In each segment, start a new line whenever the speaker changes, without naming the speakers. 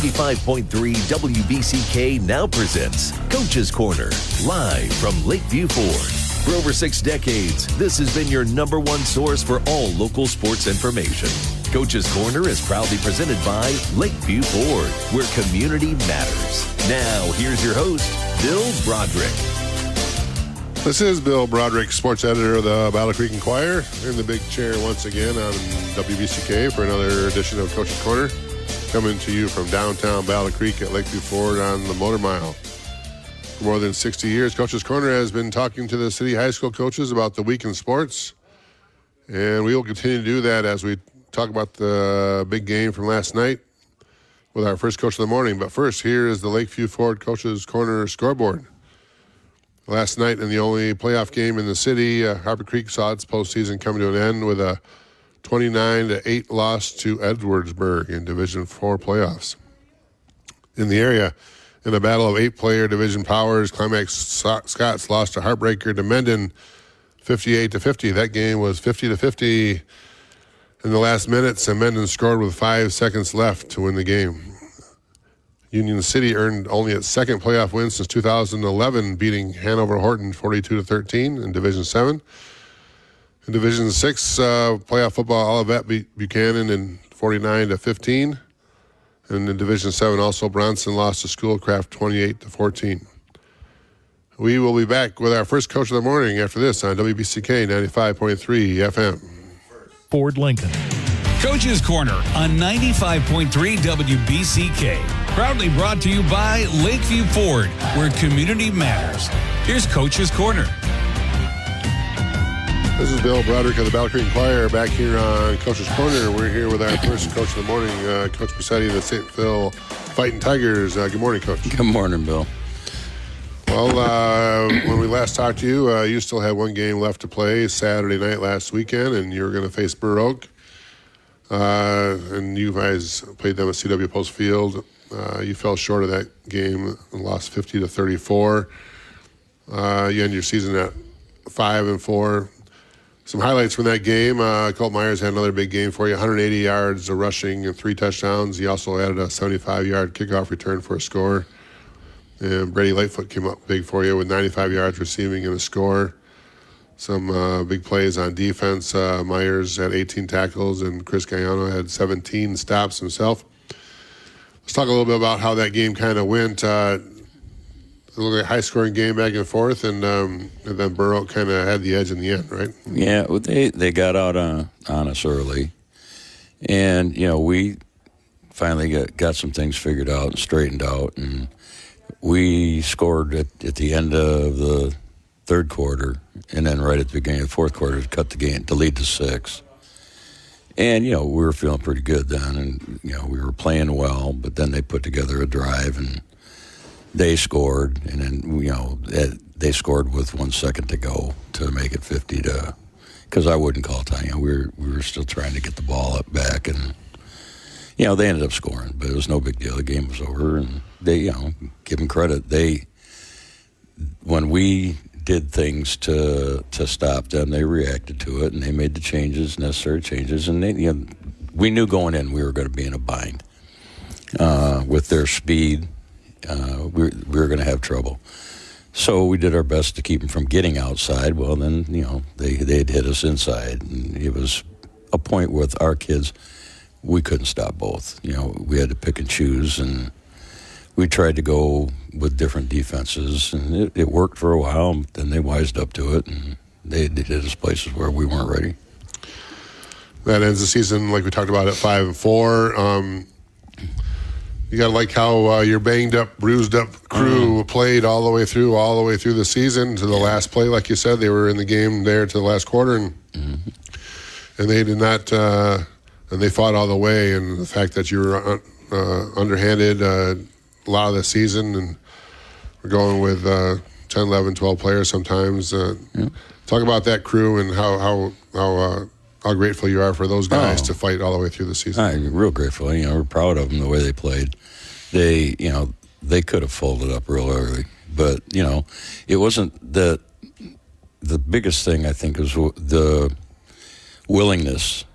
95.3 WBCK now presents Coach's Corner, live from Lakeview Ford. For over 6 decades, this has been your number one source for all local sports information. Coach's Corner is proudly presented by Lakeview Ford, where community matters. Now, here's your host, Bill Broderick.
This is Bill Broderick, sports editor of the Battle Creek Enquirer, in the big chair once again on WBCK for another edition of Coach's Corner, coming to you from downtown Battle Creek at Lakeview Ford on the Motor Mile. For more than 60 years, Coach's Corner has been talking to the city high school coaches about the week in sports, and we will continue to do that as we talk about the big game from last night with our first coach of the morning. But first, here is the Lakeview Ford Coach's Corner scoreboard. Last night, in the only playoff game in the city, Harper Creek saw its postseason come to an end with a 29-8 loss to Edwardsburg in Division IV playoffs. In the area, in a battle of 8-player division powers, Climax Scots lost a heartbreaker to Mendon 58-50. That game was 50-50 in the last minutes, and Mendon scored with 5 seconds left to win the game. Union City earned only its second playoff win since 2011, beating Hanover Horton 42-13 in Division 7. In Division 6, playoff football, Olivet beat Buchanan in 49-15. And in Division 7, also Bronson lost to Schoolcraft 28-14. We will be back with our first coach of the morning after this on WBCK 95.3 FM.
Ford Lincoln.
Coach's Corner on 95.3 WBCK. Proudly brought to you by Lakeview Ford, where community matters. Here's Coach's Corner.
This is Bill Broderick of the Battle Creek Enquirer back here on Coach's Corner. We're here with our first coach of the morning, Coach Passetti of the St. Phil Fighting Tigers. Good morning, Coach.
Good morning, Bill.
Well, when we last talked to you, you still had one game left to play Saturday night last weekend, and you were going to face Broderick. And you guys played them at CW Post Field. You fell short of that game and lost 50-34. You end your season at 5-4. Some highlights from that game. Colt Myers had another big game for you, 180 yards of rushing and 3 touchdowns. He also added a 75-yard kickoff return for a score. And Brady Lightfoot came up big for you with 95 yards receiving and a score. Some big plays on defense. Myers had 18 tackles, and Chris Gaiano had 17 stops himself. Let's talk a little bit about how that game kind of went. A little high-scoring game back and forth, and then Burrow kind of had the edge in the end, right?
Yeah, well, they got out on us early, and we finally got some things figured out and straightened out, and we scored at the end of the third quarter, and then right at the beginning of the fourth quarter to cut the game to lead to 6. And, we were feeling pretty good then, and, we were playing well, but then they put together a drive, and they scored, and then, they scored with 1 second to go to make it 50 to, because I wouldn't call time. We were still trying to get the ball up back, and, they ended up scoring, but it was no big deal. The game was over, and they, give them credit. When we did things to stop them, they reacted to it, and they made the necessary changes, and we knew going in we were going to be in a bind. With their speed, we were going to have trouble. So we did our best to keep them from getting outside. Well, then, they'd hit us inside, and it was a point with our kids, we couldn't stop both. We had to pick and choose, and we tried to go with different defenses, and it worked for a while. Then they wised up to it, and they hit us places where we weren't ready.
That ends the season, like we talked about, at 5-4. You got to like how your banged-up, bruised-up crew played all the way through the season to the last play. Like you said, they were in the game there to the last quarter, and they did not. And they fought all the way. And the fact that you were underhanded a lot of the season, and we're going with 10, 11, 12 players sometimes. Talk about that crew and how grateful you are for those guys to fight all the way through the season.
I'm real grateful. We're proud of them the way they played. They could have folded up real early, but it wasn't the biggest thing. I think is the willingness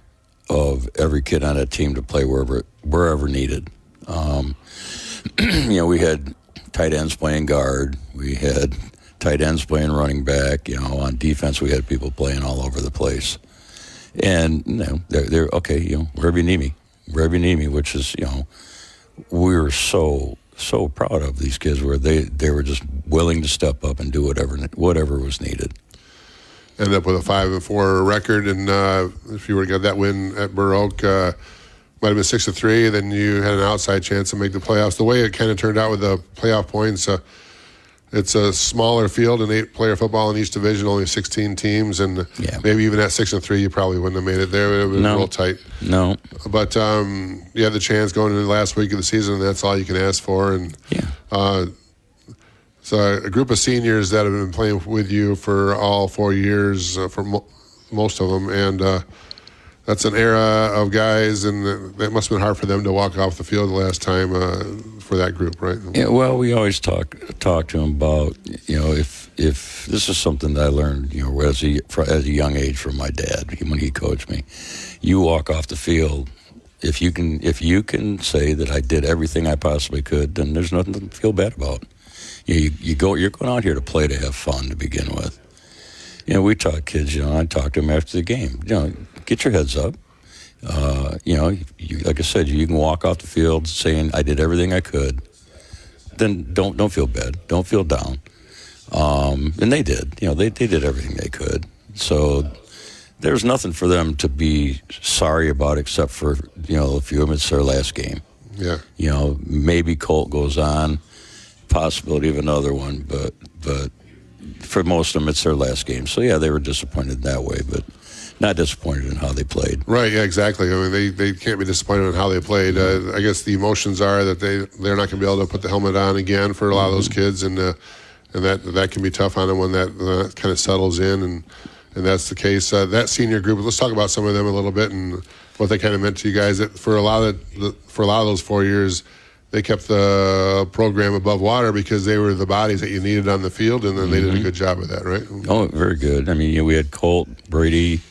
of every kid on that team to play wherever needed. We had tight ends playing guard. We had tight ends playing running back. On defense, we had people playing all over the place. And, they're okay, wherever you need me, which is, we were so proud of these kids where they were just willing to step up and do whatever was needed.
Ended up with a 5-4 record, and if you were to get that win at Burr Oak, might have been 6-3. Then you had an outside chance to make the playoffs. The way it kind of turned out with the playoff points, it's a smaller field, an 8-player football in each division, only 16 teams, and maybe even at 6-3, you probably wouldn't have made it there. It was real tight.
No,
but you had the chance going into the last week of the season, and that's all you can ask for. And so a group of seniors that have been playing with you for all 4 years, for most of them, and that's an era of guys, and it must have been hard for them to walk off the field the last time for that group, right?
Yeah, well, we always talk to them about, if this is something that I learned, as a young age from my dad when he coached me. You walk off the field, if you can say that I did everything I possibly could, then there's nothing to feel bad about. You're going out here to play, to have fun to begin with. We taught kids, I talked to them after the game, get your heads up. Like I said, you can walk off the field saying, I did everything I could. Then don't feel bad. Don't feel down. And they did. They did everything they could. So there's nothing for them to be sorry about except for, a few of them, it's their last game.
Yeah.
Maybe Colt goes on, possibility of another one, but for most of them, it's their last game. So, they were disappointed that way, but not disappointed in how they played. Right,
yeah, exactly. I mean, they can't be disappointed in how they played. I guess the emotions are that they're not going to be able to put the helmet on again for a lot of those kids, and that can be tough on them when that kind of settles in, and that's the case. That senior group, let's talk about some of them a little bit and what they kind of meant to you guys. For a lot of those 4 years, they kept the program above water because they were the bodies that you needed on the field, and then they did a good job of that, right?
Oh, very good. I mean, we had Colt, Brady,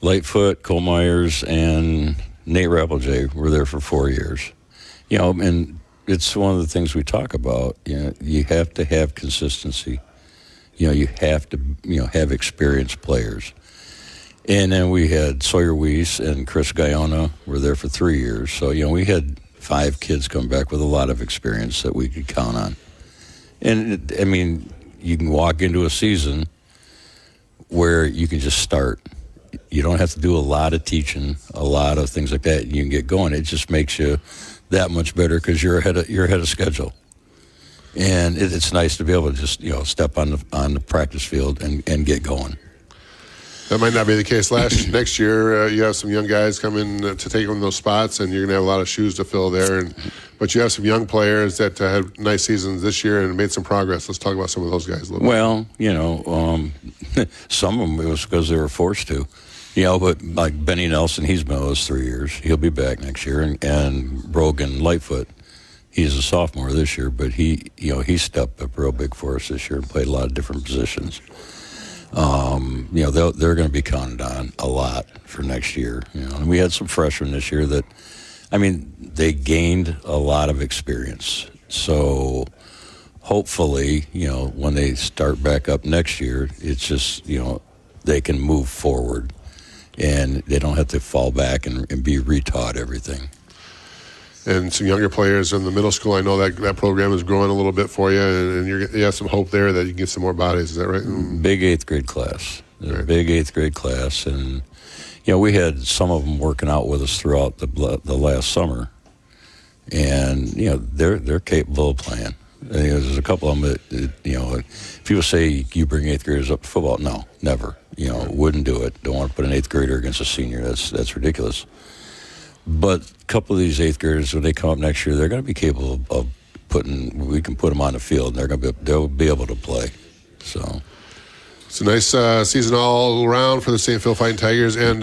Lightfoot, Cole Myers, and Nate Rappeljay were there for 4 years. And it's one of the things we talk about. You have to have consistency. You have to, have experienced players. And then we had Sawyer Weiss and Chris Guyona were there for 3 years. So, we had 5 kids come back with a lot of experience that we could count on. And, you can walk into a season where you can just start. You don't have to do a lot of teaching, a lot of things like that. You can get going. It just makes you that much better because you're ahead of schedule. And it's nice to be able to just step on the practice field and get going.
That might not be the case next year. You have some young guys coming to take on those spots, and you're going to have a lot of shoes to fill there. But you have some young players that had nice seasons this year and made some progress. Let's talk about some of those guys a little bit. Well,
some of them it was because they were forced to. But like Benny Nelson, he's been with us 3 years. He'll be back next year. And Brogan Lightfoot, he's a sophomore this year, but he stepped up real big for us this year and played a lot of different positions. They're going to be counted on a lot for next year. And we had some freshmen this year that, they gained a lot of experience. So hopefully, when they start back up next year, it's just, they can move forward and they don't have to fall back and be retaught everything.
And some younger players in the middle school, I know that program is growing a little bit for you, and you have some hope there that you can get some more bodies. Is that right?
Big 8th grade class.
Right.
Big 8th grade class. And, we had some of them working out with us throughout the last summer. And, they're capable of playing. There's a couple of them that, people say you bring 8th graders up to football. No, never. Wouldn't do it. Don't want to put an 8th grader against a senior. That's ridiculous. But a couple of these 8th graders, when they come up next year, they're going to be capable of we can put them on the field, and they'll be able to play. So
it's a nice season all around for the St. Phil Fighting Tigers, and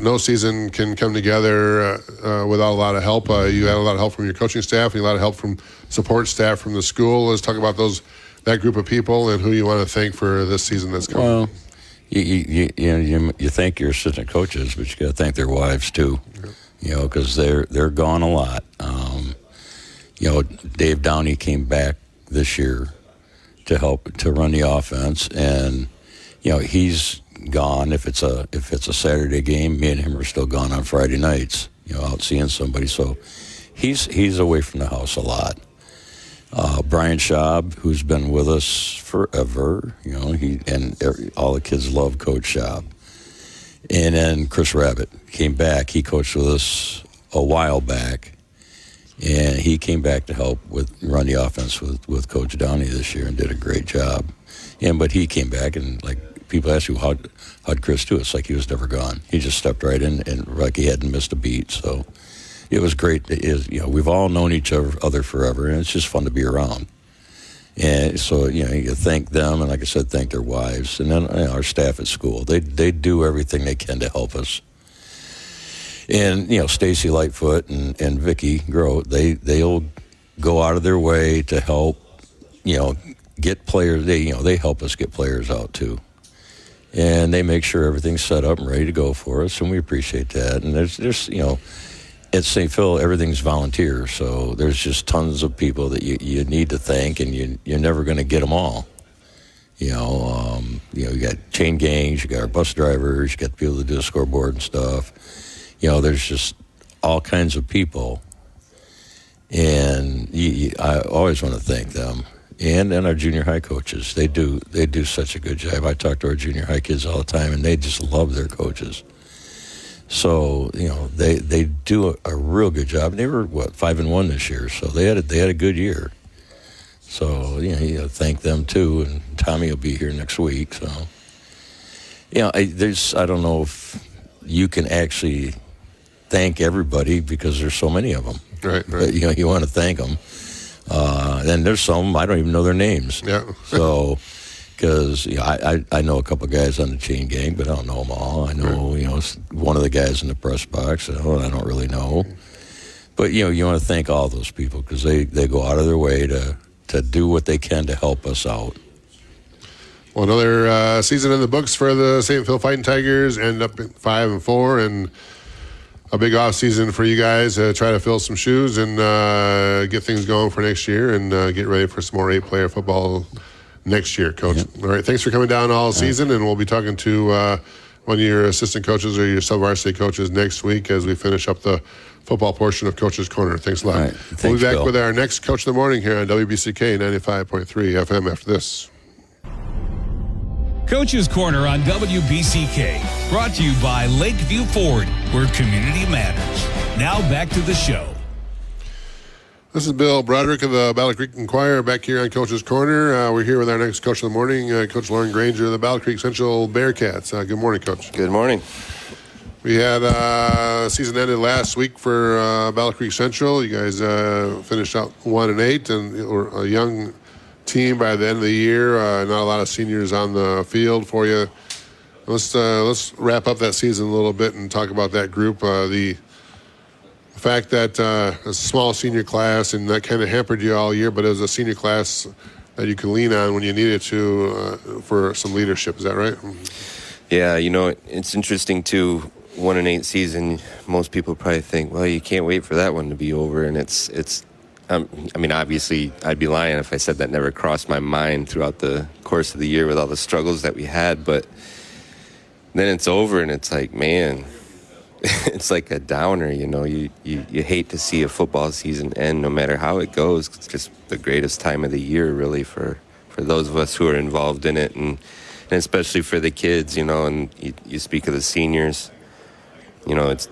no season can come together without a lot of help. You had a lot of help from your coaching staff, and a lot of help from support staff from the school. Let's talk about that group of people and who you want to thank for this season that's coming.
Well, you thank your assistant coaches, but you got to thank their wives too. Because they're gone a lot. Dave Downey came back this year to help to run the offense, and he's gone. If it's a Saturday game, me and him are still gone on Friday nights, out seeing somebody. So he's away from the house a lot. Brian Schaub, who's been with us forever, all the kids love Coach Schaub. And then Chris Rabbit came back. He coached with us a while back, and he came back to help run the offense with Coach Downey this year and did a great job. But he came back, and like people ask you how'd Chris do it? It's like he was never gone. He just stepped right in, and like he hadn't missed a beat. So it was great. We've all known each other forever, and it's just fun to be around. And so, you thank them, and like I said, thank their wives, and then our staff at school. They do everything they can to help us. And Stacy Lightfoot and Vicky Grote, they'll go out of their way to help, get players. They help us get players out too, and they make sure everything's set up and ready to go for us, and we appreciate that. And there's at St. Phil, everything's volunteer, so there's just tons of people that you need to thank, and you're never going to get them all. You got chain gangs, you got our bus drivers, you got the people that do the scoreboard and stuff. There's just all kinds of people, and I always want to thank them. And our junior high coaches, they do such a good job. I talk to our junior high kids all the time, and they just love their coaches. So they do a real good job. And they were 5-1 this year, so they had a good year. So you thank them too. And Tommy will be here next week. So I don't know if you can actually thank everybody because there's so many of them.
Right.
But you want to thank them. Then there's some I don't even know their names.
Yeah.
So. Because I know a couple of guys on the chain gang, but I don't know them all. I know one of the guys in the press box. I don't really know, but you want to thank all those people because they go out of their way to do what they can to help us out.
Well, another season in the books for the St. Phil Fighting Tigers. End up at 5-4, and a big off season for you guys to try to fill some shoes and get things going for next year and get ready for some more 8-player football next year, Coach. Yep. All right, thanks for coming down all season, and we'll be talking to one of your assistant coaches or your sub-varsity coaches next week as we finish up the football portion of Coach's Corner. Thanks a lot.
Right. Thanks,
we'll be back
Bill.
with our next Coach of the Morning here on WBCK 95.3 FM after this.
Coach's Corner on WBCK, brought to you by Lakeview Ford, where community matters. Now back to the show.
This is Bill Broderick of the Battle Creek Enquirer back here on Coach's Corner. We're here with our next Coach of the Morning, Coach Lauren Granger of the Battle Creek Central Bearcats. Good morning, Coach.
Good morning.
We had season ended last week for Battle Creek Central. You guys finished out 1-8, and were a young team by the end of the year. Not a lot of seniors on the field for you. Let's wrap up that season a little bit and talk about that group. The fact that a small senior class, and that kind of hampered you all year, but it was a senior class that you could lean on when you needed to for some leadership. Is that right?
Yeah, it's interesting too. 1-8 season. Most people probably think, well, you can't wait for that one to be over, and it's. Obviously, I'd be lying if I said that never crossed my mind throughout the course of the year with all the struggles that we had. But then it's over, and it's like, man, it's like a downer. You hate to see a football season end, no matter how it goes. It's just the greatest time of the year, really, for those of us who are involved in it, and especially for the kids. And you speak of the seniors. It's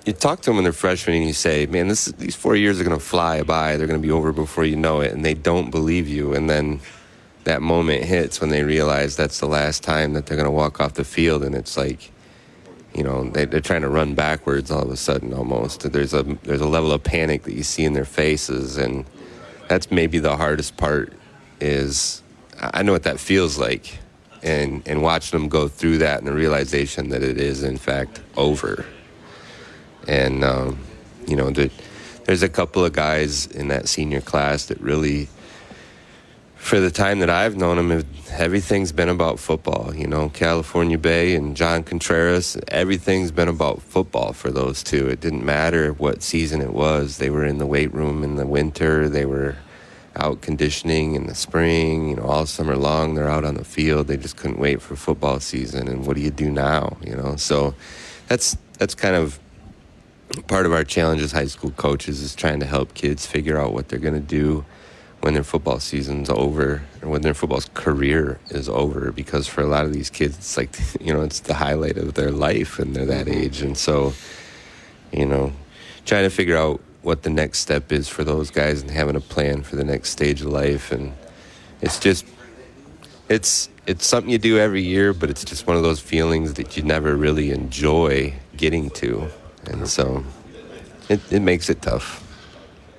you talk to them when they're freshmen and you say, man, these 4 years are going to fly by. They're going to be over before you know it. And they don't believe you. And then that moment hits when they realize that's the last time that they're going to walk off the field. And it's like, they're trying to run backwards all of a sudden almost. There's a level of panic that you see in their faces. And that's maybe the hardest part is I know what that feels like. And watching them go through that and the realization that it is, in fact, over. And, there's a couple of guys in that senior class that really, for the time that I've known him, everything's been about football. You know, California Bay and John Contreras, everything's been about football for those two. It didn't matter what season it was. They were in the weight room in the winter. They were out conditioning in the spring. You know, all summer long, they're out on the field. They just couldn't wait for football season. And what do you do now? You know, so that's kind of part of our challenge as high school coaches, is trying to help kids figure out what they're going to do when their football season's over, or when their football career is over, because for a lot of these kids, it's like, you know, it's the highlight of their life and they're that age. And so, you know, trying to figure out what the next step is for those guys and having a plan for the next stage of life. And it's just, it's something you do every year, but it's just one of those feelings that you never really enjoy getting to. And so it makes it tough.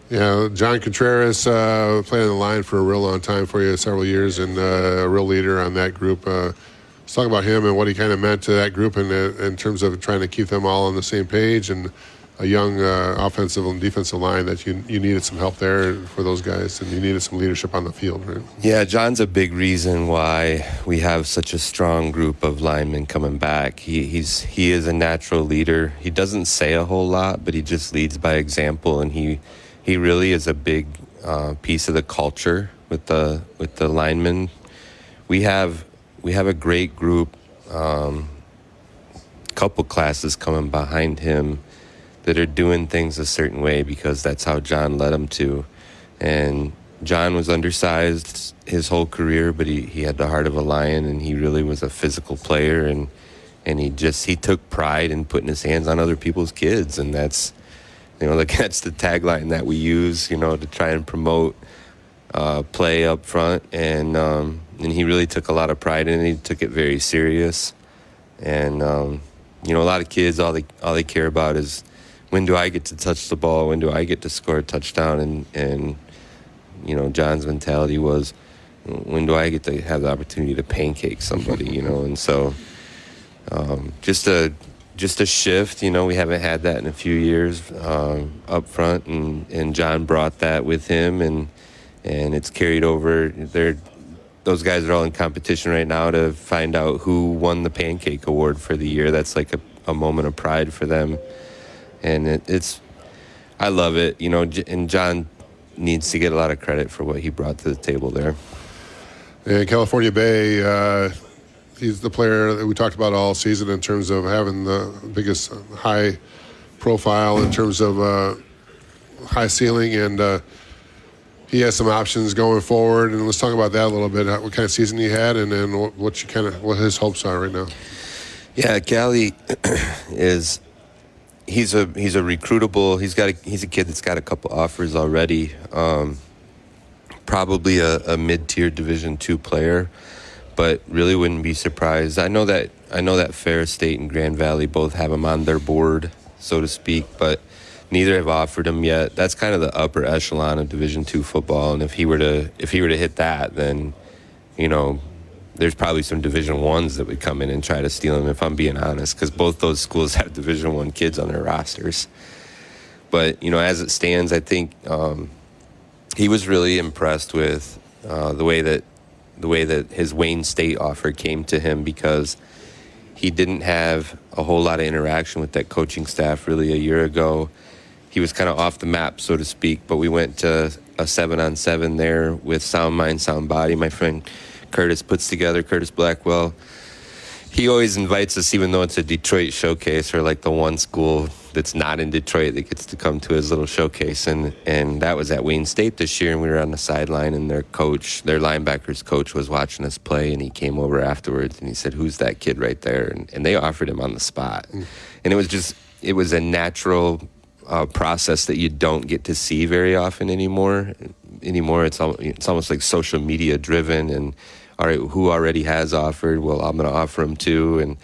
Yeah, John Contreras played on the line for a real long time for you, several years, and a real leader on that group. Let's talk about him and what he kind of meant to that group in terms of trying to keep them all on the same page, and a young offensive and defensive line that you needed some help there for those guys, and you needed some leadership on the field, right?
Yeah, John's a big reason why we have such a strong group of linemen coming back. He is a natural leader. He doesn't say a whole lot, but he just leads by example, and he really is a big piece of the culture with the linemen. We have a great group, couple classes coming behind him that are doing things a certain way because that's how John led them to. And John was undersized his whole career, but he had the heart of a lion, and he really was a physical player, and he took pride in putting his hands on other people's kids, and that's, you know, that's the tagline that we use, you know, to try and promote play up front. And he really took a lot of pride in it. He took it very serious. And, you know, a lot of kids, all they care about is, when do I get to touch the ball? When do I get to score a touchdown? And you know, John's mentality was, when do I get to have the opportunity to pancake somebody, you know? And so just a shift, you know, we haven't had that in a few years up front, and John brought that with him, and it's carried over. Those guys are all in competition right now to find out who won the pancake award for the year. That's like a moment of pride for them. And I love it, you know, and John needs to get a lot of credit for what he brought to the table there.
And California Bay, he's the player that we talked about all season in terms of having the biggest high profile in terms of high ceiling, and he has some options going forward. And let's talk about that a little bit. What kind of season he had, and then what his hopes are right now.
Yeah, Cali is. He's a recruitable. He's a kid that's got a couple offers already. Probably a mid-tier Division II player, but really wouldn't be surprised. I know that Ferris State and Grand Valley both have him on their board, so to speak, but neither have offered him yet. That's kind of the upper echelon of Division II football, and if he were to hit that, then, you know, there's probably some Division I's that would come in and try to steal him, if I'm being honest, because both those schools have Division I kids on their rosters. But, you know, as it stands, I think he was really impressed with the way that his Wayne State offer came to him, because he didn't have a whole lot of interaction with that coaching staff really a year ago. He was kind of off the map, so to speak, but we went to a 7-on-7 there with Sound Mind, Sound Body. My friend Curtis Blackwell, he always invites us, even though it's a Detroit showcase, or like the one school that's not in Detroit that gets to come to his little showcase. And that was at Wayne State this year, and we were on the sideline, and their linebackers coach was watching us play, and he came over afterwards, and he said, "Who's that kid right there?" And they offered him on the spot. And it was a natural process that you don't get to see very often anymore. It's almost like social media driven, and all right, who already has offered? Well, I'm going to offer him too. And,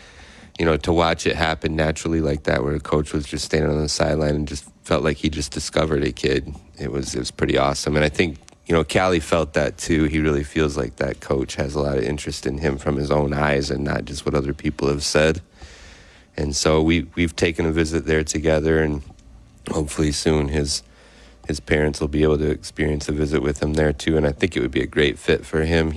you know, to watch it happen naturally like that, where a coach was just standing on the sideline and just felt like he just discovered a kid, it was pretty awesome. And I think, you know, Callie felt that too. He really feels like that coach has a lot of interest in him from his own eyes and not just what other people have said. And so we've taken a visit there together, and hopefully soon his his parents will be able to experience a visit with him there too. And I think it would be a great fit for him.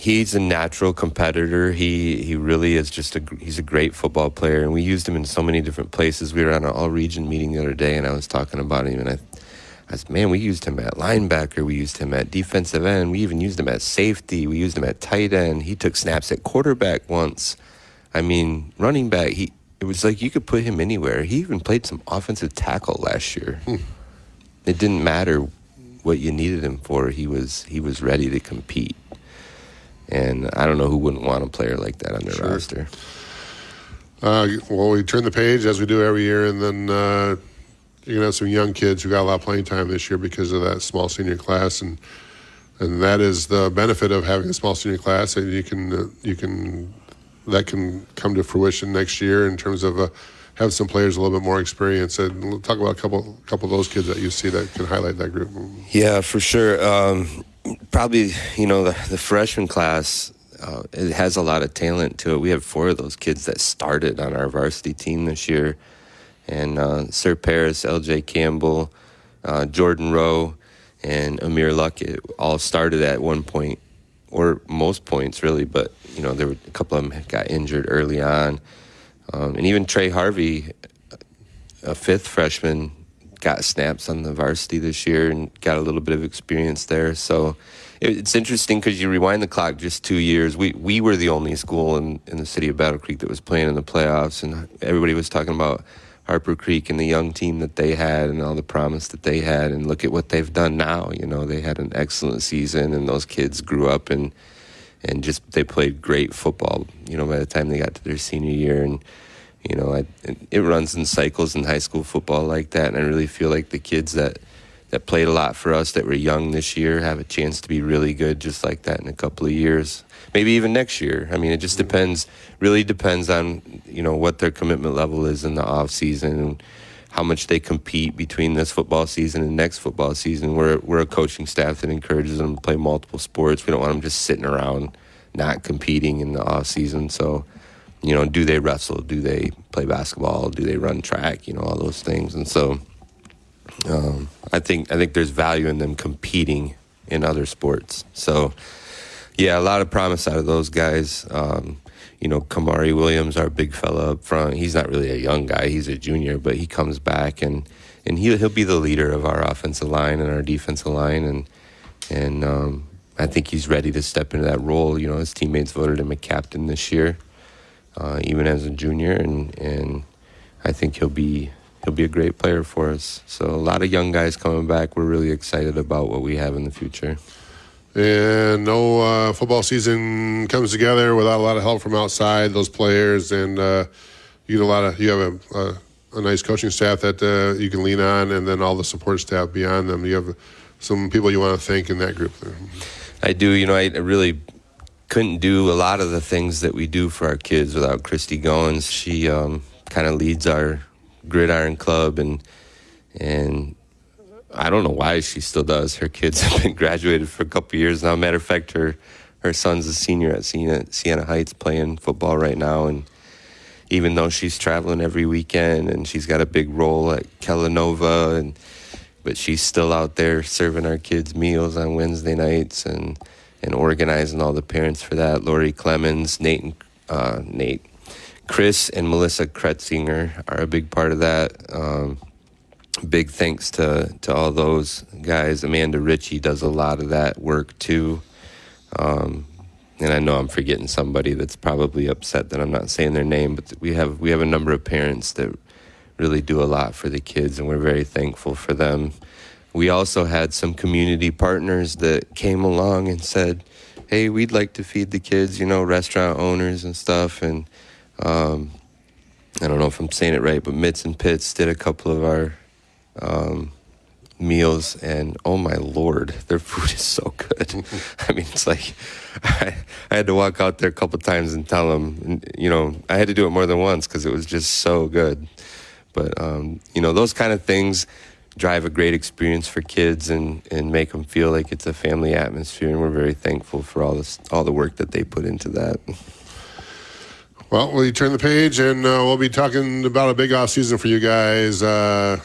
He's a natural competitor. He really is he's a great football player, and we used him in so many different places. We were on an all-region meeting the other day, and I was talking about him, and I said, man, we used him at linebacker, we used him at defensive end, we even used him at safety, we used him at tight end. He took snaps at quarterback once. I mean, running back, it was like you could put him anywhere. He even played some offensive tackle last year. It didn't matter what you needed him for. He was ready to compete. And I don't know who wouldn't want a player like that on their roster.
Well, we turn the page as we do every year, and then you're going to have some young kids who got a lot of playing time this year because of that small senior class, and that is the benefit of having a small senior class. And that can come to fruition next year in terms of have some players a little bit more experience. And we'll talk about a couple of those kids that you see that can highlight that group.
Yeah, for sure. Probably, the freshman class, it has a lot of talent to it. We have 4 of those kids that started on our varsity team this year. And Sir Paris, L.J. Campbell, Jordan Rowe, and Amir Luckett all started at one point, or most points, really. But, there were a couple of them got injured early on. And even Trey Harvey, a 5th freshman, got snaps on the varsity this year and got a little bit of experience there. So it's interesting because you rewind the clock just 2 years. We were the only school in the city of Battle Creek that was playing in the playoffs, and everybody was talking about Harper Creek and the young team that they had and all the promise that they had, and look at what they've done now. They had an excellent season, and those kids grew up and just they played great football, by the time they got to their senior year. And it runs in cycles in high school football like that, and I really feel like the kids that played a lot for us that were young this year have a chance to be really good just like that in a couple of years, maybe even next year. I mean, it just depends on, what their commitment level is in the off season and how much they compete between this football season and next football season. We're a coaching staff that encourages them to play multiple sports. We don't want them just sitting around not competing in the off season. So, do they wrestle? Do they play basketball? Do they run track? All those things. And so I think there's value in them competing in other sports. So, yeah, a lot of promise out of those guys. Kamari Williams, our big fella up front, he's not really a young guy. He's a junior, but he comes back, and he'll be the leader of our offensive line and our defensive line. And I think he's ready to step into that role. His teammates voted him a captain this year. Even as a junior, and I think he'll be a great player for us. So a lot of young guys coming back. We're really excited about what we have in the future.
And no football season comes together without a lot of help from outside those players, and you have a nice coaching staff that you can lean on, and then all the support staff beyond them. You have some people you want to thank in that group there.
I do. I really couldn't do a lot of the things that we do for our kids without Christy Goins. She kind of leads our Gridiron Club, and I don't know why she still does. Her kids have been graduated for a couple of years now. Matter of fact, her son's a senior at Siena Heights playing football right now, and even though she's traveling every weekend and she's got a big role at Kellanova, but she's still out there serving our kids meals on Wednesday nights and organizing all the parents for that. Lori Clemens, Chris and Melissa Kretzinger are a big part of that. Big thanks to all those guys. Amanda Ritchie does a lot of that work too. And I know I'm forgetting somebody that's probably upset that I'm not saying their name, but we have a number of parents that really do a lot for the kids, and we're very thankful for them. We also had some community partners that came along and said, hey, we'd like to feed the kids, restaurant owners and stuff. And I don't know if I'm saying it right, but Mitts and Pitts did a couple of our meals, and oh my Lord, their food is so good. I mean, it's like I had to walk out there a couple times and tell them, I had to do it more than once because it was just so good. But, those kind of things drive a great experience for kids and make them feel like it's a family atmosphere, and we're very thankful for all the work that they put into that.
Well, we turn the page, and we'll be talking about a big off season for you guys. Getting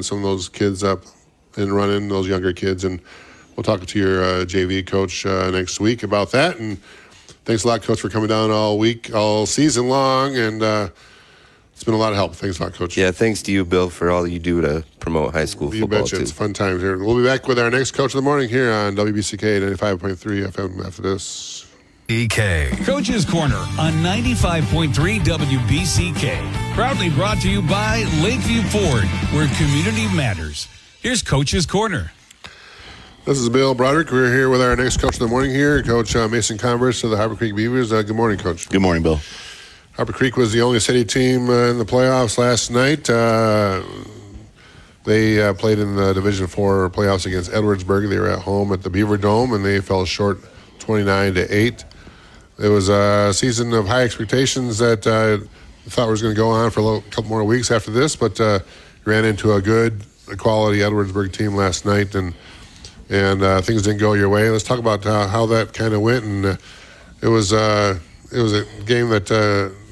some of those kids up and running, those younger kids, and we'll talk to your JV coach next week about that. And thanks a lot, Coach, for coming down all season long, and it's been a lot of help. Thanks a lot, Coach.
Yeah, thanks to you, Bill, for all you do to promote high school football.
You betcha. It's fun times here. We'll be back with our next Coach of the Morning here on WBCK 95.3 FM after this.
BK.
Coach's Corner on 95.3 WBCK. Proudly brought to you by Lakeview Ford, where community matters. Here's Coach's Corner.
This is Bill Broderick. We're here with our next Coach of the Morning here, Coach Mason Converse of the Harbor Creek Beavers. Good morning, Coach.
Good morning, Bill.
Harbor Creek was the only city team in the playoffs last night. They played in the Division IV playoffs against Edwardsburg. They were at home at the Beaver Dome, and they fell short 29-8. It was a season of high expectations that I thought was going to go on for a couple more weeks after this, but ran into a good quality Edwardsburg team last night, and things didn't go your way. Let's talk about how that kind of went, and it was a game that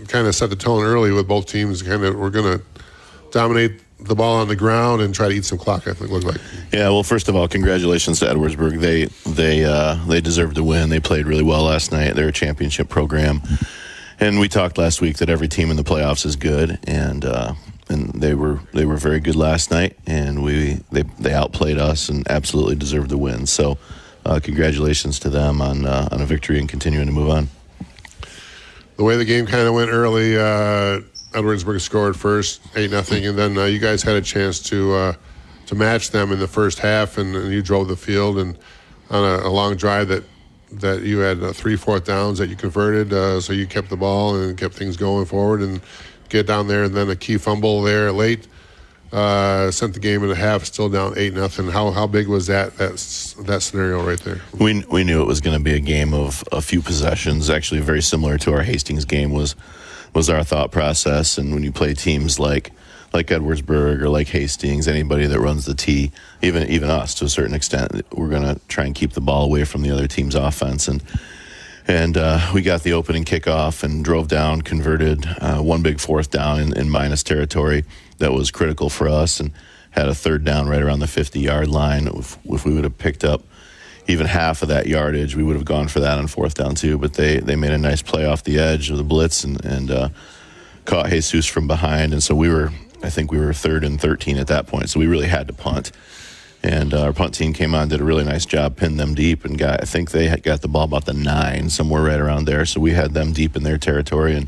kind of set the tone early with both teams. We're going to dominate the ball on the ground and try to eat some clock, I think it looked like.
Yeah, well, first of all, congratulations to Edwardsburg. They deserved to win. They played really well last night. They're a championship program. And we talked last week that every team in the playoffs is good, and they were very good last night, and they outplayed us and absolutely deserved to win. So congratulations to them on a victory and continuing to move on.
The way the game kind of went early, Edwardsburg scored first, 8-0, and then you guys had a chance to match them in the first half, and you drove the field and on a long drive that you had 3 4th downs that you converted, so you kept the ball and kept things going forward and get down there, and then a key fumble there late sent the game in a half, still down 8-0. How big was that scenario right there?
We knew it was going to be a game of a few possessions, actually very similar to our Hastings game was our thought process. And when you play teams like Edwardsburg or like Hastings, anybody that runs the T, even us to a certain extent, we're going to try and keep the ball away from the other team's offense. And we got the opening kickoff and drove down, converted one big 4th down in minus territory that was critical for us, and had a 3rd down right around the 50-yard line. If we would have picked up even half of that yardage, we would have gone for that on 4th down too. But they made a nice play off the edge of the blitz and caught Jesus from behind. And so I think we were 3rd and 13 at that point. So we really had to punt. And our punt team came on, did a really nice job, pinned them deep, and I think they had got the ball about the 9, somewhere right around there. So we had them deep in their territory, and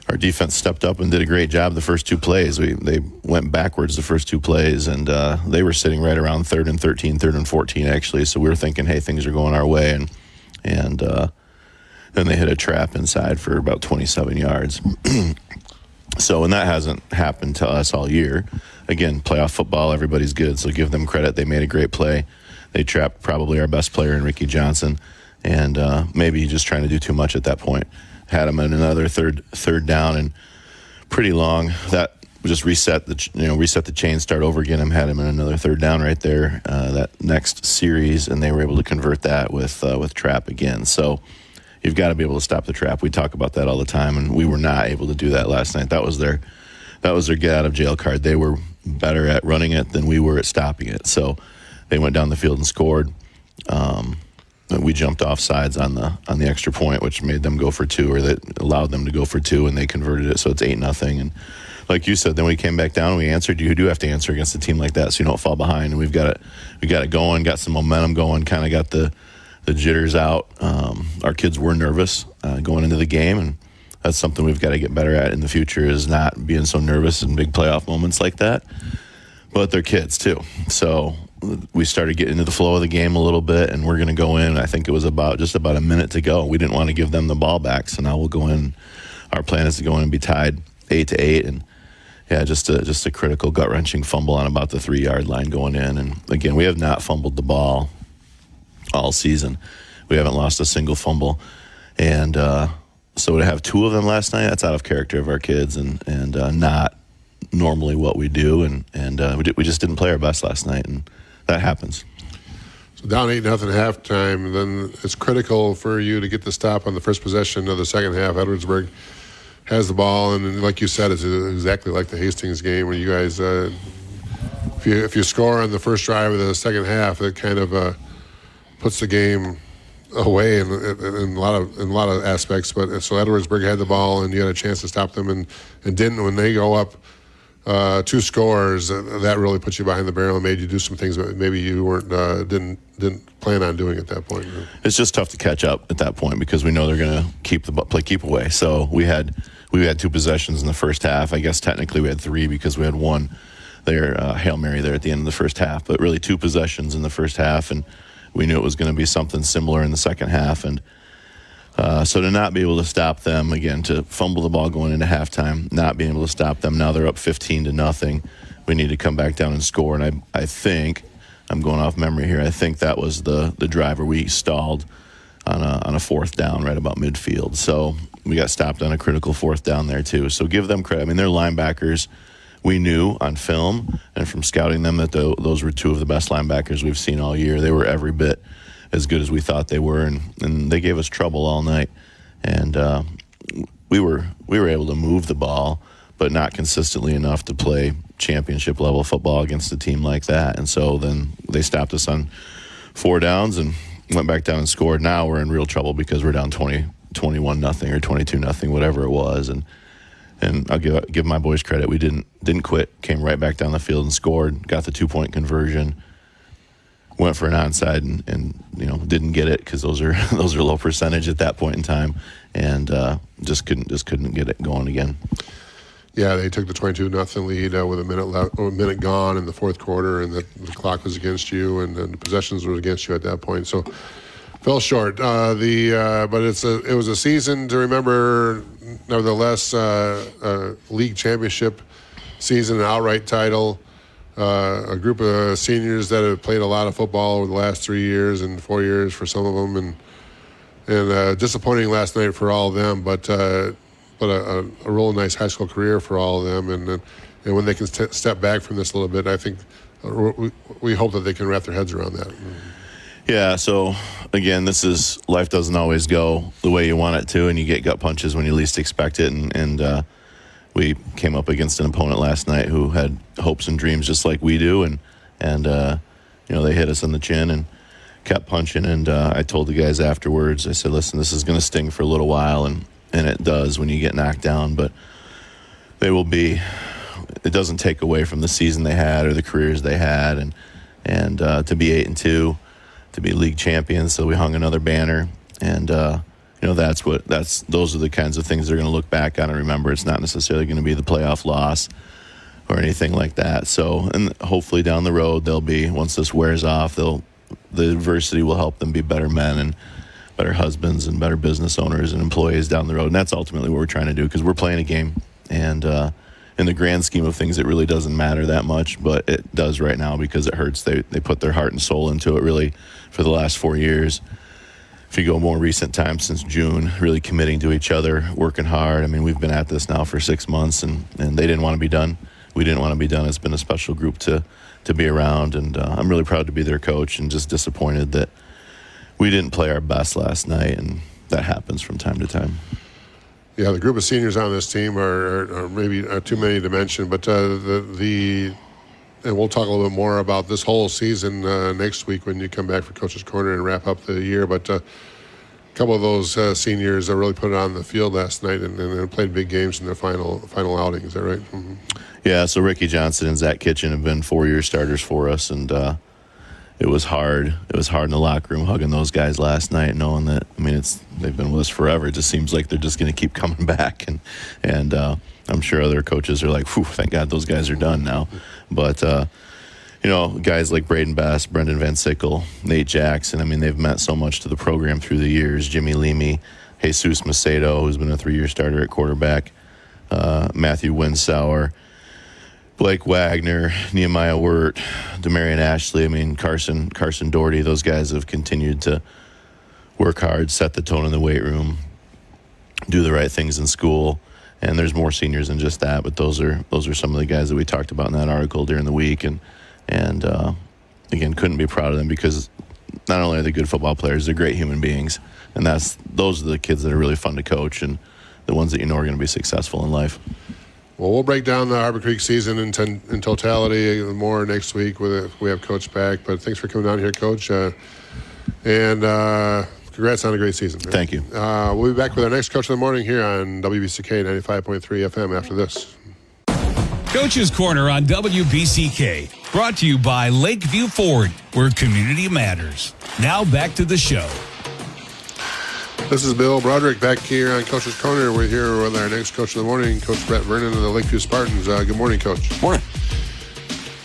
our defense stepped up and did a great job the first 2 plays. They went backwards the first 2 plays, and they were sitting right around 3rd and 13, 3rd and 14 actually. So we were thinking, hey, things are going our way, and then they hit a trap inside for about 27 yards. So, and that hasn't happened to us all year. Again, playoff football, everybody's good, so give them credit. They made a great play. They trapped probably our best player in Ricky Johnson, and maybe just trying to do too much at that point. Had him in another third down and pretty long. That just reset the chain, start over again. Had him in another 3rd down right there. That next series, and they were able to convert that with trap again. So you've got to be able to stop the trap. We talk about that all the time, and we were not able to do that last night. That was their get out of jail card. They were better at running it than we were at stopping it. So they went down the field and scored. We jumped off sides on the extra point, which made them go for 2, or that allowed them to go for 2, and they converted it. So it's 8-0. And like you said, then we came back down and we answered. You do have to answer against a team like that, so you don't fall behind. And we got it going, got some momentum going, kind of got the jitters out. Our kids were nervous going into the game, and that's something we've got to get better at in the future, is not being so nervous in big playoff moments like that. But they're kids too, so we started getting into the flow of the game a little bit, and we're going to go in. I think it was just about a minute to go. We didn't want to give them the ball back, so now we'll go in. Our plan is to go in and be tied 8-8, and yeah, just a critical gut-wrenching fumble on about the 3-yard line going in. And again, we have not fumbled the ball all season. We haven't lost a single fumble, and so to have 2 of them last night, that's out of character of our kids, and not normally what we do, and we just didn't play our best last night, and that happens.
So down 8-0 halftime, then it's critical for you to get the stop on the first possession of the second half. Edwardsburg has the ball, and like you said, it's exactly like the Hastings game where you guys, if you score on the first drive of the second half, it kind of puts the game away in a lot of aspects. But so Edwardsburg had the ball, and you had a chance to stop them, and didn't. When they go up 2 scores, that really puts you behind the barrel and made you do some things that maybe you weren't didn't plan on doing at that point.
It's just tough to catch up at that point because we know they're going to play keep away. So we had 2 possessions in the first half. I guess technically we had 3 because we had one there, Hail Mary there at the end of the first half, but really 2 possessions in the first half, and we knew it was going to be something similar in the second half. And so to not be able to stop them, again, to fumble the ball going into halftime, not being able to stop them, now they're up 15-0. We need to come back down and score. And I think, I'm going off memory here, I think that was the drive where we stalled on a 4th down right about midfield. So we got stopped on a critical 4th down there too. So give them credit. I mean, they're linebackers. We knew on film and from scouting them that those were 2 of the best linebackers we've seen all year. They were every bit as good as we thought they were, and they gave us trouble all night. And we were able to move the ball, but not consistently enough to play championship level football against a team like that. And so then they stopped us on 4 downs and went back down and scored. Now we're in real trouble because we're down 21-0 or 22-0, whatever it was. And I'll give my boys credit. We didn't quit. Came right back down the field and scored. Got the 2-point conversion. Went for an onside and didn't get it because those are low percentage at that point in time, and just couldn't get it going again.
Yeah, they took the 22-0 lead with a minute gone in the fourth quarter, and the clock was against you, and the possessions were against you at that point. So fell short. But it was a season to remember. Nevertheless, league championship season, an outright title. A group of seniors that have played a lot of football over the last 3 years and 4 years for some of them, and disappointing last night for all of them, but a real nice high school career for all of them, and when they can step back from this a little bit, I think we hope that they can wrap their heads around that.
Yeah, so again, life doesn't always go the way you want it to, and you get gut punches when you least expect it, and we came up against an opponent last night who had hopes and dreams just like we do, and they hit us in the chin and kept punching, and I told the guys afterwards, I said, listen, this is going to sting for a little while, and it does when you get knocked down, but it doesn't take away from the season they had or the careers they had, and to be 8-2, to be league champions, so we hung another banner, and those are the kinds of things they're going to look back on and remember. It's not necessarily going to be the playoff loss or anything like that. So, and hopefully down the road once this wears off, the adversity will help them be better men and better husbands and better business owners and employees down the road. And that's ultimately what we're trying to do, because we're playing a game, and in the grand scheme of things, it really doesn't matter that much, but it does right now because it hurts. They put their heart and soul into it really for the last 4 years. If you go more recent times since June, really committing to each other, working hard. I mean, we've been at this now for 6 months, and they didn't want to be done. We didn't want to be done. It's been a special group to be around, and I'm really proud to be their coach, and just disappointed that we didn't play our best last night, and that happens from time to time.
Yeah, the group of seniors on this team are maybe too many to mention, but and we'll talk a little bit more about this whole season next week when you come back for Coach's Corner and wrap up the year. But a couple of those seniors really put it on the field last night and played big games in their final outing. Is that right? Mm-hmm.
Yeah, so Ricky Johnson and Zach Kitchen have been 4-year starters for us, and it was hard. It was hard in the locker room hugging those guys last night, knowing that, they've been with us forever. It just seems like they're just going to keep coming back, and I'm sure other coaches are like, "Whew, thank God those guys are done now." But guys like Braden Bass, Brendan Van Sickle, Nate Jackson, they've meant so much to the program through the years. Jimmy Leamy, Jesus Macedo, who's been a 3-year starter at quarterback, Matthew Winsauer, Blake Wagner, Nehemiah Wirt, Demarion Ashley, Carson Doherty. Those guys have continued to work hard, set the tone in the weight room, do the right things in school. And there's more seniors than just that, but those are some of the guys that we talked about in that article during the week, and again, couldn't be proud of them, because not only are they good football players, they're great human beings, and those are the kids that are really fun to coach and the ones that you know are going to be successful in life.
Well, we'll break down the Harbor Creek season in totality more next week. We have Coach back. But thanks for coming down here, Coach. And congrats on a great season. Man.
Thank you.
We'll be back with our next Coach of the Morning here on WBCK 95.3 FM after this.
Coach's Corner on WBCK, brought to you by Lakeview Ford, where community matters. Now back to the show.
This is Bill Broderick back here on Coach's Corner. We're here with our next Coach of the Morning, Coach Brett Vernon of the Lakeview Spartans. Good morning, Coach.
Morning.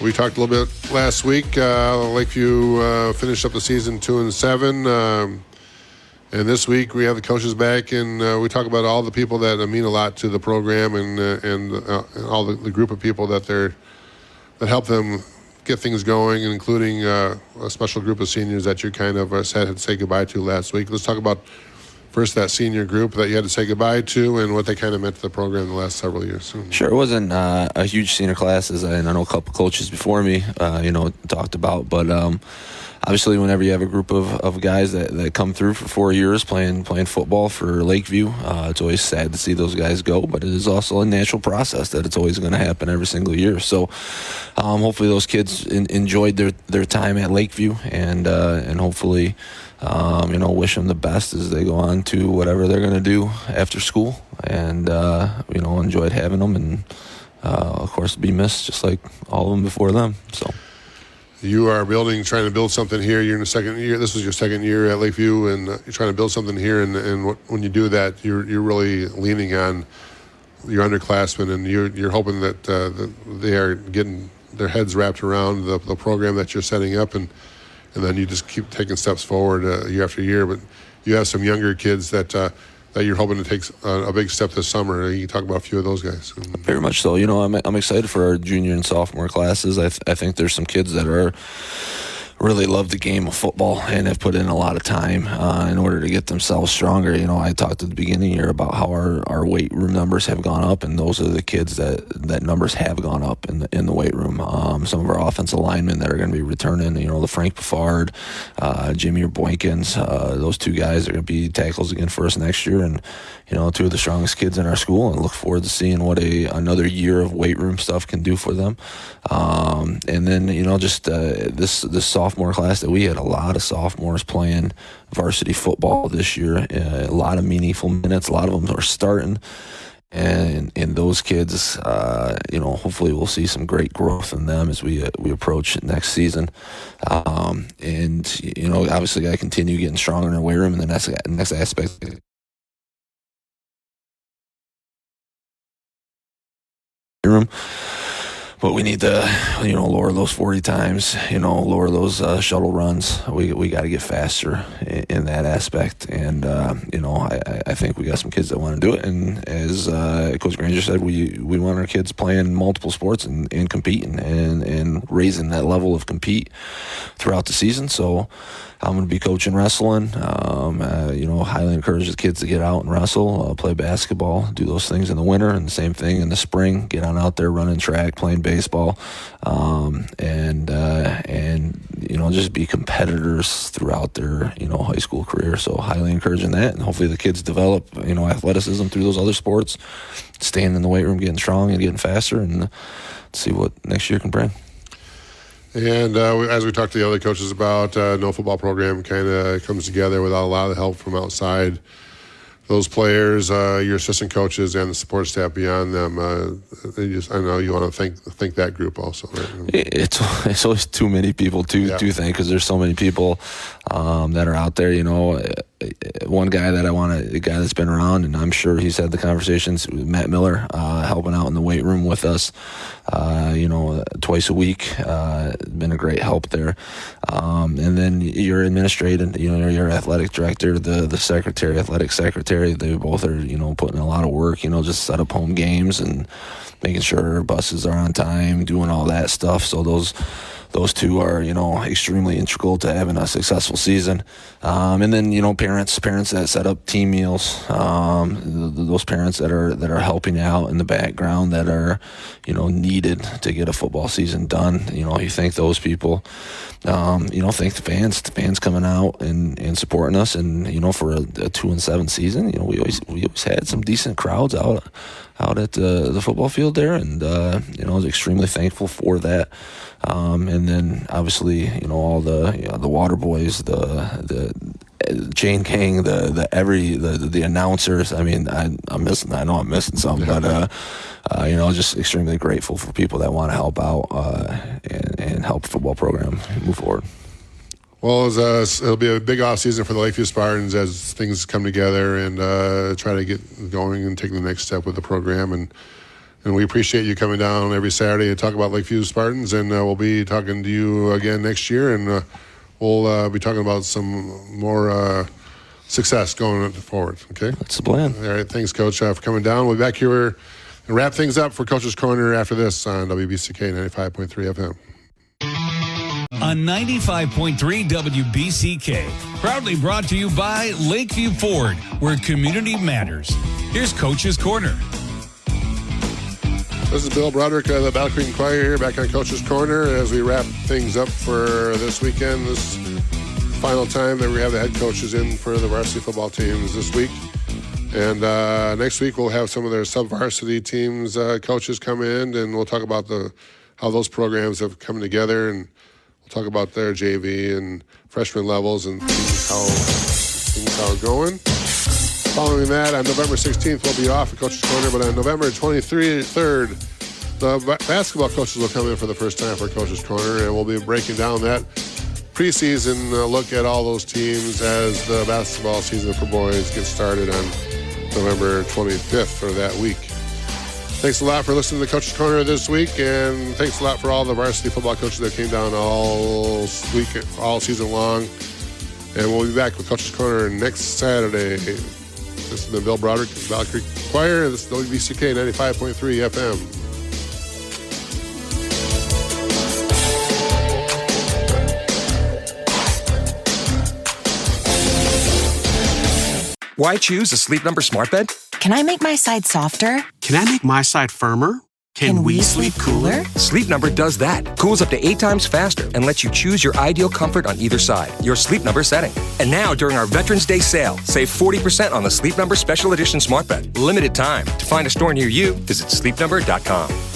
We talked a little bit last week. Lakeview finished up the season 2-7. And this week we have the coaches back, and we talk about all the people that mean a lot to the program and all the group of people that help them get things going, including a special group of seniors that you kind of had to say goodbye to last week. Let's talk about first that senior group that you had to say goodbye to and what they kind of meant to the program the last several years.
Sure, it wasn't a huge senior class, as I know a couple coaches before me, talked about, but obviously whenever you have a group of guys that come through for 4 years playing football for Lakeview, it's always sad to see those guys go, but it is also a natural process that it's always going to happen every single year. So hopefully those kids enjoyed their time at Lakeview, and hopefully wish them the best as they go on to whatever they're going to do after school, and enjoyed having them, and of course be missed just like all of them before them. So
you are trying to build something here. You're in the second year. This was your second year at Lakeview, and you're trying to build something here. And when you do that, you're really leaning on your underclassmen, and you're hoping that they are getting their heads wrapped around the program that you're setting up, and then you just keep taking steps forward year after year. But you have some younger kids that you're hoping to take a big step this summer. You can talk about a few of those guys.
Very much so. I'm excited for our junior and sophomore classes. I think there's some kids that really love the game of football and have put in a lot of time in order to get themselves stronger. I talked at the beginning here about how our weight room numbers have gone up, and those are the kids that numbers have gone up in the weight room. Some of our offensive linemen that are going to be returning, the Frank Buffard, Jimmy Boykins, those two guys are going to be tackles again for us next year, and two of the strongest kids in our school, and look forward to seeing what another year of weight room stuff can do for them. And then this sophomore class that we had a lot of sophomores playing varsity football this year, a lot of meaningful minutes. A lot of them are starting, and those kids, hopefully we'll see some great growth in them as we approach next season. And obviously got to continue getting stronger in our weight room, and the next aspect. Room, but we need to lower those 40 times, lower those shuttle runs. We got to get faster in that aspect, and I think we got some kids that want to do it, and as Coach Granger said, we want our kids playing multiple sports and competing and raising that level of compete throughout the season. So I'm going to be coaching wrestling. Highly encourage the kids to get out and wrestle, play basketball, do those things in the winter, and the same thing in the spring. Get on out there running track, playing baseball, and just be competitors throughout their high school career. So highly encouraging that, and hopefully the kids develop athleticism through those other sports, staying in the weight room, getting strong and getting faster, and see what next year can bring.
And as we talked to the other coaches about, no football program kind of comes together without a lot of help from outside. Those players, your assistant coaches, and the support staff beyond them, I know you want to thank that group also, right?
It's always too many people to thank, because there's so many people that are out there. One guy the guy that's been around, and I'm sure he's had the conversations with Matt Miller, helping out in the weight room with us, twice a week. Been a great help there. And then your administrator, your athletic director, the athletic secretary, they both are, putting in a lot of work, just set up home games and making sure buses are on time, doing all that stuff. So those those two are, extremely integral to having a successful season. And then, parents that set up team meals, those parents that are helping out in the background that are, needed to get a football season done. You thank those people. Thank the fans coming out and supporting us. And, for a 2-7 season, we always had some decent crowds out at the football field there. And, I was extremely thankful for that. And then obviously, all the water boys, the chain gang, the announcers. I mean, I know I'm missing some, but just extremely grateful for people that want to help out and help the football program move forward.
Well, it'll be a big off season for the Lakeview Spartans as things come together and try to get going and take the next step with the program. And we appreciate you coming down every Saturday to talk about Lakeview Spartans. And we'll be talking to you again next year. And we'll be talking about some more success going forward. Okay?
That's the plan.
All right. Thanks, Coach, for coming down. We'll be back here and wrap things up for Coach's Corner after this on WBCK 95.3 FM.
On 95.3 WBCK, proudly brought to you by Lakeview Ford, where community matters. Here's Coach's Corner.
This is Bill Broderick of the Battle Creek Enquirer here, back on Coach's Corner as we wrap things up for this weekend. This final time that we have the head coaches in for the varsity football teams this week. And next week we'll have some of their sub-varsity teams coaches come in, and we'll talk about how those programs have come together, and we'll talk about their JV and freshman levels and things how it's going. Following that, on November 16th, we'll be off at Coach's Corner, but on November 23rd, the basketball coaches will come in for the first time for Coach's Corner, and we'll be breaking down that preseason look at all those teams as the basketball season for boys gets started on November 25th for that week. Thanks a lot for listening to Coach's Corner this week, and thanks a lot for all the varsity football coaches that came down all season long. And we'll be back with Coach's Corner next Saturday. This has been Bill Broderick of the Battle Creek Enquirer. This is WBCK 95.3 FM.
Why choose a Sleep Number smart bed?
Can I make my side softer?
Can I make my side firmer?
Can we sleep cooler?
Sleep Number does that. Cools up to 8 times faster and lets you choose your ideal comfort on either side. Your Sleep Number setting. And now, during our Veterans Day sale, save 40% on the Sleep Number Special Edition smart bed. Limited time. To find a store near you, visit sleepnumber.com.